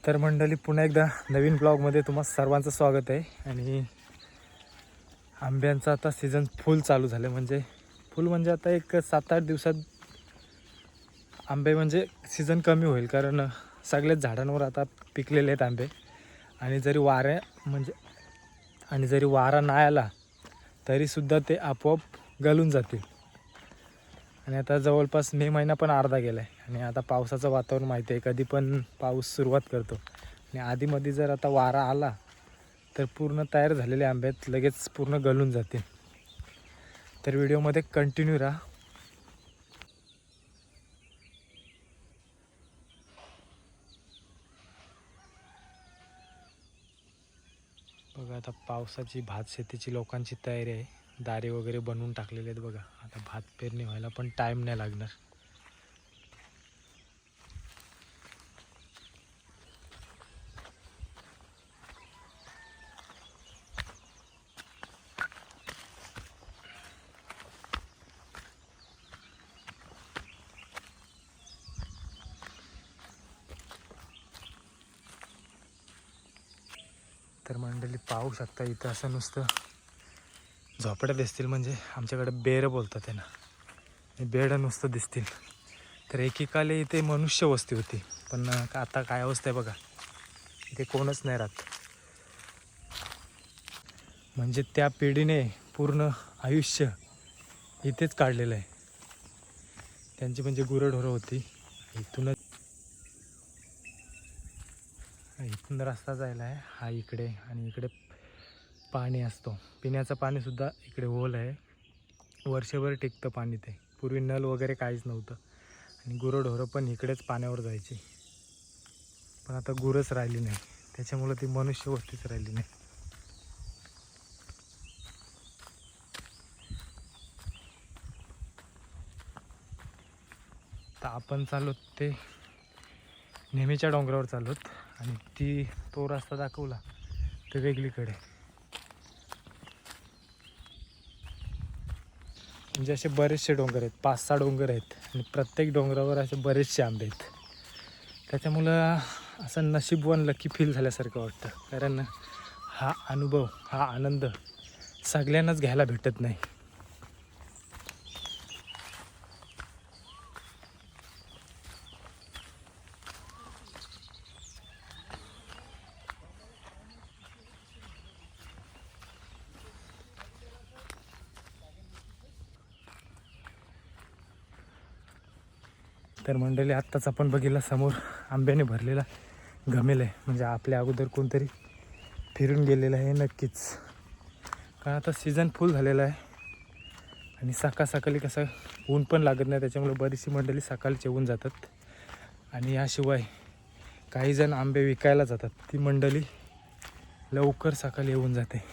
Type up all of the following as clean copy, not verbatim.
तर मंडळी पुन्हा एकदा नवीन ब्लॉगमध्ये तुम्हा सर्वांचं स्वागत आहे. आणि आंब्यांचा आता सीझन फुल चालू झालं, म्हणजे फुल म्हणजे आता एक 7-8 दिवसात आंबे म्हणजे सीझन कमी होईल, कारण सगळ्याच झाडांवर आता पिकलेले आहेत आंबे. आणि जरी वारा नाही आला तरीसुद्धा ते आपोआप गळून जातील. आणि आता जवळपास मे महिना पण अर्धा गेला आहे आणि आता पावसाचं वातावरण माहिती आहे, कधी पण पाऊस सुरुवात करतो. आणि आधीमध्ये जर आता वारा आला तर पूर्ण तयार झालेले आंब्यात लगेच पूर्ण गळून जातील. तर व्हिडिओमध्ये कंटिन्यू राहा. बघा आता पावसाची भात शेतीची लोकांची तयारी आहे. दारे वगैरे बनवून टाकलेले आहेत बघा. आता भात पेरणी व्हायला पण टाईम नाही लागणार. तर मंडळी पाहू शकता, इथं असं नुसतं झोपड्या दिसतील, म्हणजे आमच्याकडे बेरं बोलतात त्यांना. आणि बेड नुसतं दिसतील. तर एकेकाले इथे मनुष्य वस्ती होती, पण आता काय अवस्था आहे बघा, इथे कोणच नाही राहत. म्हणजे त्या पिढीने पूर्ण आयुष्य इथेच काढलेलं आहे. त्यांची म्हणजे गुरंढोरं होती. इथून रस्ता जायला आहे हा इकडे, आणि इकडे पाणी असतो. पिण्याचं पाणीसुद्धा इकडे होल आहे. वर्षभर टिकतं पाणी ते. पूर्वी नल वगैरे काहीच नव्हतं आणि गुरंढोरं पण इकडेच पाण्यावर जायची. पण आता गुरंच राहिली नाही, त्याच्यामुळं ती मनुष्य वस्तीच राहिली नाही. तर आपण चाललो ते नेहमीच्या डोंगरावर चाललोत, आणि तो रस्ता दाखवला ते वेगळीकडे. म्हणजे असे बरेचसे डोंगर आहेत, 5-6 डोंगर आहेत, आणि प्रत्येक डोंगरावर असे बरेचसे आंबे आहेत. त्याच्यामुळं असं नशीबवान लकी फील झाल्यासारखं वाटतं, कारण हा अनुभव, हा आनंद सगळ्यांनाच घ्यायला भेटत नाही. तर मंडळी आत्ताच आपण बघितलं समोर आंब्याने भरलेला घमेल आहे. म्हणजे आपल्या अगोदर कोणतरी फिरून गेलेलं आहे नक्कीच, कारण आता सीझन फुल झालेला आहे. आणि सकाळी कसं ऊन पण लागत नाही, त्याच्यामुळे बरीचशी मंडळी सकाळची येऊन जातात. आणि याशिवाय काही जण आंबे विकायला जातात, ती मंडळी लवकर सकाळी येऊन जाते.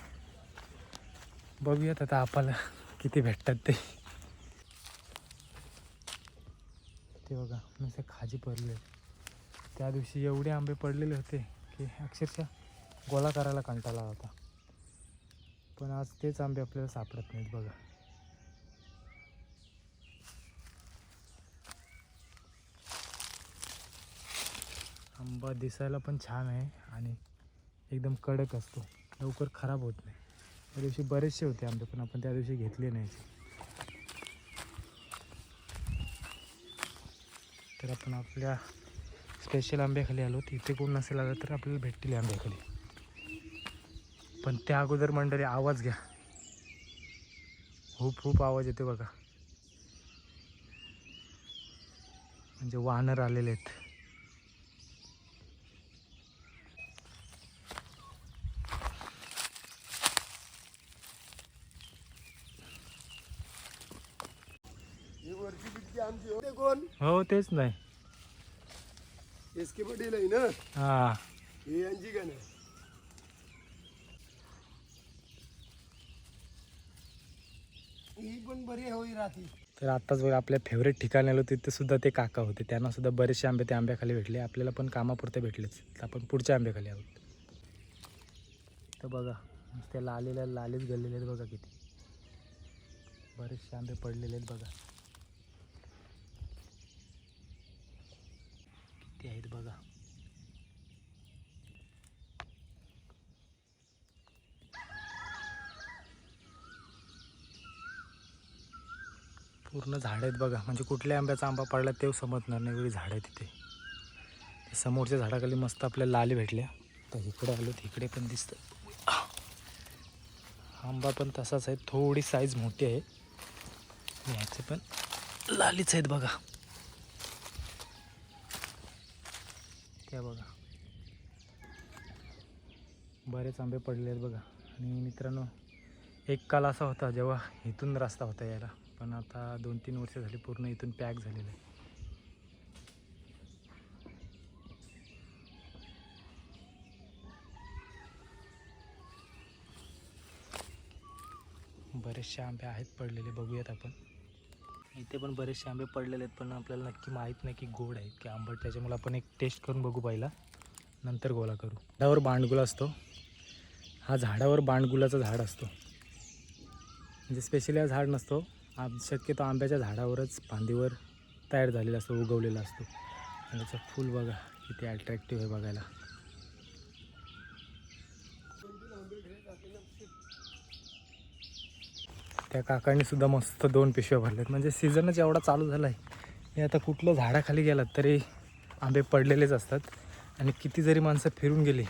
बघूयात आता आपल्याला किती भेटतात ते. बघा नुसते खाजी पडले. त्या दिवशी एवढे आंबे पडलेले होते की अक्षरशः गोळा करायला कंटाळा होता. पण आज तेच आंबे आपल्याला सापडत नाहीत बघा. आंबा दिसायला पण छान आहे आणि एकदम कडक असतो, लवकर खराब होत नाही. त्या दिवशी बरेचसे होते आंबे, पण आपण त्या दिवशी घेतले नाही. तर आपण आपल्या स्पेशल आंब्याखाली आलो. तिथे कोण नसेल आलं तर आपल्याला भेटतील आंब्याखाली. पण त्या अगोदर मंडळी आवाज घ्या, खूप आवाज येते बघा. म्हणजे वानर आलेले आहेत. हो तेच नाही, इसके पटेल आहे ना. हां हे यांची का नाही. ही पण बरी होई राहती. तर आत्ताच बघा आपल्या फेवरेट ठिकाणी आलो, तिथे सुद्धा ते काका होते. त्यांना सुद्धा बरेचसे आंबे त्या आंब्याखाली भेटले. आपल्याला पण कामापुरते भेटलेच, तर आपण पुढच्या आंब्याखाली आहोत. तर बघा नुसत्या लालीच गळलेले आहेत बघा, किती बरेचसे आंबे पडलेले आहेत बघा, किती आहेत बघा. पूर्ण झाड आहेत बघा, म्हणजे कुठल्या आंब्याचा आंबा पडला ते समजणार नाही, एवढी झाड आहे तिथे. समोरच्या झाडाखाली मस्त आपल्याला लाली भेटल्या. तर इकडे आलो तर इकडे पण दिसतं. आंबा पण तसाच आहे, थोडी साईज मोठी आहे. ह्याचे पण लालीच आहेत बघा. त्या बघा बरेच आंबे पडले आहेत बघा. आणि मित्रांनो, एक काल असा होता जेव्हा इथून रस्ता होता यायला, पण आता 2-3 वर्ष झाली पूर्ण इथून पॅक झालेलं आहे. बरेचसे आंबे आहेत पडलेले, बघूयात आपण. इथे पण बरेचसे आंबे पडलेले आहेत, पण आपल्याला नक्की माहीत नाही की गोड आहेत की आंबट. त्याच्यामुळे आपण एक टेस्ट करून बघू पहिला, नंतर गोळा करू. झाडावर बांडगुला असतो, हा झाडावर बांडगुलाचा झाड असतो. म्हणजे स्पेशली हा झाड नसतो, शक्यतो आंब्याच्या झाडावरच फांदीवर तयार झालेला असतो, उगवलेला असतो. आणि त्याचं फूल बघा किती अट्रॅक्टिव्ह आहे बघायला. त्या काकांनी सुद्धा मस्त 2 पिशव्या भरल्यात. म्हणजे सीझनच एवढा चालू झाला आहे, हे आता कुठलं झाडाखाली गेलात तरी आंबे पडलेलेच असतात. आणि किती जरी माणसं फिरून गेली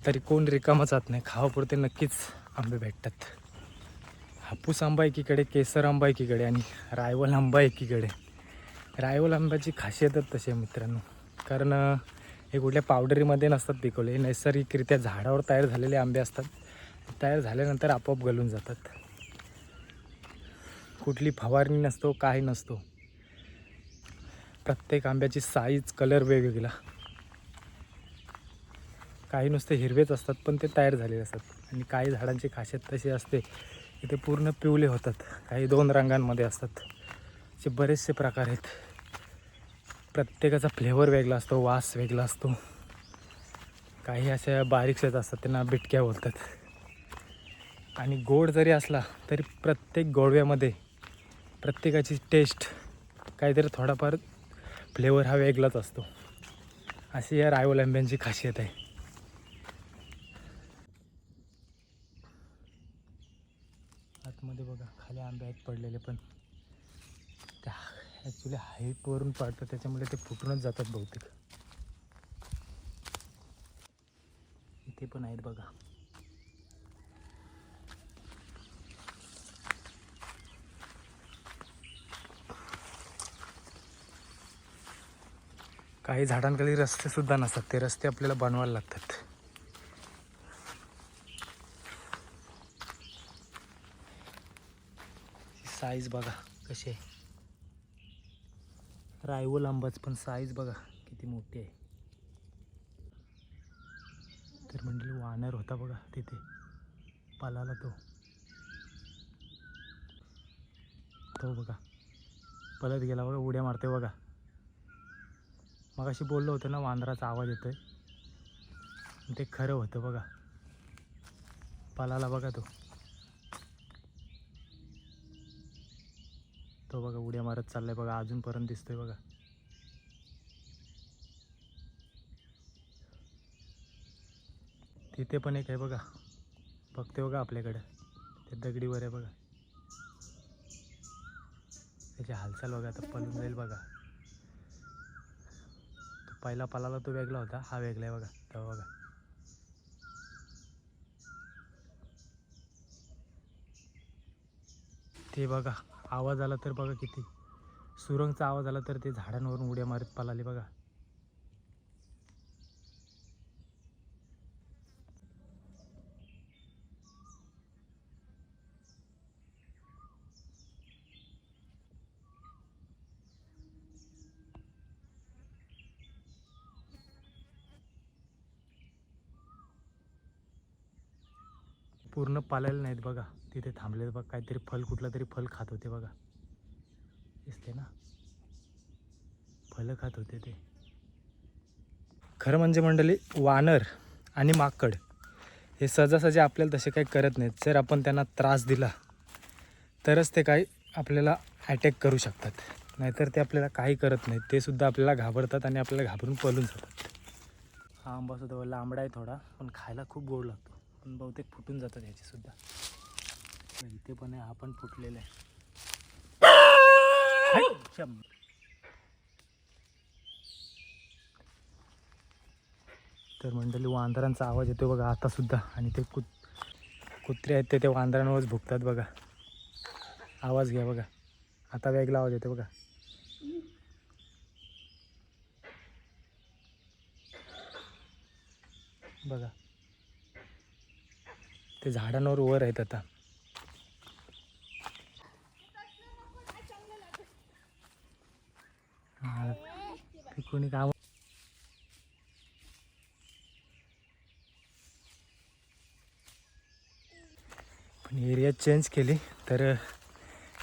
तरी कोण रिकामं जात नाही, खावापुरते नक्कीच आंबे भेटतात. हापूस आंबा एकीकडे, केसर आंबा एकीकडे आणि रायवल आंबा एकीकडे. रायवल आंब्याची खासियतच तशी आहे मित्रांनो, कारण हे कुठल्या पावडरीमध्ये नसतात पिकवले, नैसर्गिकरित्या झाडावर तयार झालेले आंबे असतात. तयार झाल्यानंतर आपोआप गलून जातात. कुठली फवारणी नसतो, काही नसतो. प्रत्येक आंब्याची साईज, कलर वेगवेगळा. काही नुसते हिरवेच असतात पण ते तयार झालेले असतात. आणि काही झाडांची खासियत तशी असते की ते पूर्ण पिवळे होतात, काही 2 रंगांमध्ये असतात. असे बरेचसे प्रकार आहेत. प्रत्येकाचा फ्लेवर वेगळा असतो, वास वेगळा असतो. काही अशा बारीकशाच असतात, त्यांना बिटक्या बोलतात. आणि गोड जरी असला तरी प्रत्येक गोडव्यामध्ये प्रत्येकाची टेस्ट काहीतरी थोडाफार फ्लेवर हा वेगळाच असतो. अशी या रायवल आंब्यांची खासियत आहे. आतमध्ये बघा खाली आंबे आहेत पडलेले, पण त्या ॲक्च्युली हाईटवरून पडतात त्याच्यामुळे ते फुटूनच जातात बहुतेक. इथे पण आहेत बघा. काही झाडांखाली रस्ते सुद्धा नसतात, ते रस्ते आपल्याला बनवायला लागतात. साईज बघा कशी आहे. रायवल आंबाच पण साईज बघा किती मोठी आहे. तर म्हणजे वानर होता बघा तिथे पालाला, तो बघा पळत गेला बघा, उड्या मारते बघा. मगाशी बोललो होतं ना वानराचा आवाज येतोय, ते खरं होतं बघा. पालाला बघा तो बघा उड्या मारत चाललाय बघा, अजूनपर्यंत दिसतोय बघा. तिथे पण एक आहे बघा, बघते बघा आपल्याकडं, ते दगडीवर आहे बघा. त्याची हालचाल बघा, आता पळून जाईल बघा. तो पहिला पालाला तो वेगळा होता, हा वेगळा आहे बघा. तो बघा ते बघा, आवाज आला तर बघा किती, सुरंगचा आवाज आला तर ते झाडांवरून उड्या मारत पळाले बघा. पूर्ण पालायला नाहीत बघा, तिथे थांबले बघा. काहीतरी फल, कुठलं तरी फल खात होते बघा, दिसते ना, फलं खात होते ते. खरं म्हणजे मंडळी, वानर आणि माकड हे सहजासहजी आपल्याला तसे काही करत नाहीत. जर आपण त्यांना त्रास दिला तरच ते काही आपल्याला अटॅक करू शकतात, नाहीतर ते आपल्याला काही करत नाहीत. ते सुद्धा आपल्याला घाबरतात आणि आपल्याला घाबरून पळून जातात. हा आंबा सुद्धा लांबडा आहे थोडा, पण खायला खूप गोड लागतो. पण बहुतेक फुटून जातात ह्याचे सुद्धा. इथे पण आहे, हा पण फुटलेला आहे. तर मंडळी वांदरांचा आवाज येतो बघा आता सुद्धा. आणि ते कुत्रे आहेत ते वांदरांवरच भुकतात बघा. आवाज घ्या बघा, आता वेगळा आवाज येतो बघा. बघा ते झाडांवर वर आहेत आता. ते कोणी काम पण एरिया चेंज केली तर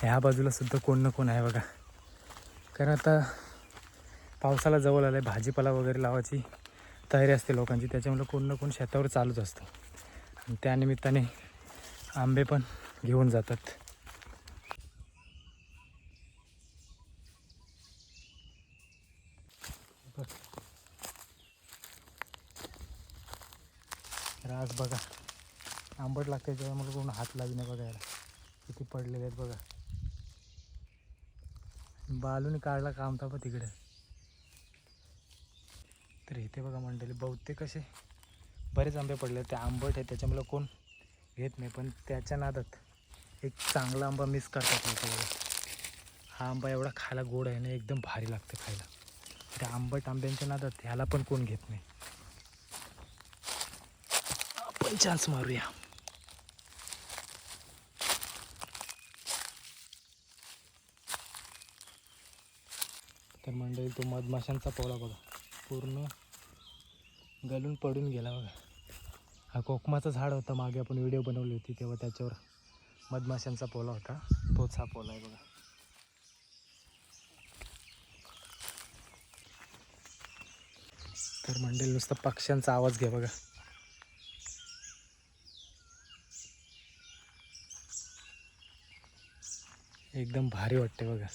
ह्या बाजूला सुद्धा कोण ना कोण आहे बघा. कारण आता पावसाला जवळ आलं आहे, भाजीपाला वगैरे लावायची तयारी असते लोकांची, त्याच्यामुळे कोण ना कोण शेतावर चालूच असतो. आणि त्यानिमित्ताने आंबे पण घेऊन जातात. रास बघा आंबट लागते, त्यामुळे कोण हात लावी नाही बघा. याला किती पडलेले आहेत बघा. बालूने काढला काम था तिकडे. तर इथे बघा मंडळी बहुतेक असे बरेच आंबे पडले. ते आंबट आहे त्याच्यामुळे कोण घेत नाही, पण त्याच्या नादात एक चांगला आंबा मिस करतात लोक बघा. हा आंबा एवढा खायला गोड आहे ना, एकदम भारी लागतं खायला. त्या आंबट आंब्यांच्या नादात ह्याला पण कोण घेत नाही. आपण चान्स मारूया. तर मंडळी तो मधमाशांचा पोळा बघा पूर्ण गलून पडून गेला बघा. हा कोकमाचं झाड होतं, मागे आपण व्हिडिओ बनवली होती तेव्हा त्याच्यावर मधमाशांचा पोला होता, तोच हा पोला आहे बघा. तर मंडळी नुसतं पक्ष्यांचा आवाज घ्या बघा. एकदम भारी वाटते बघा.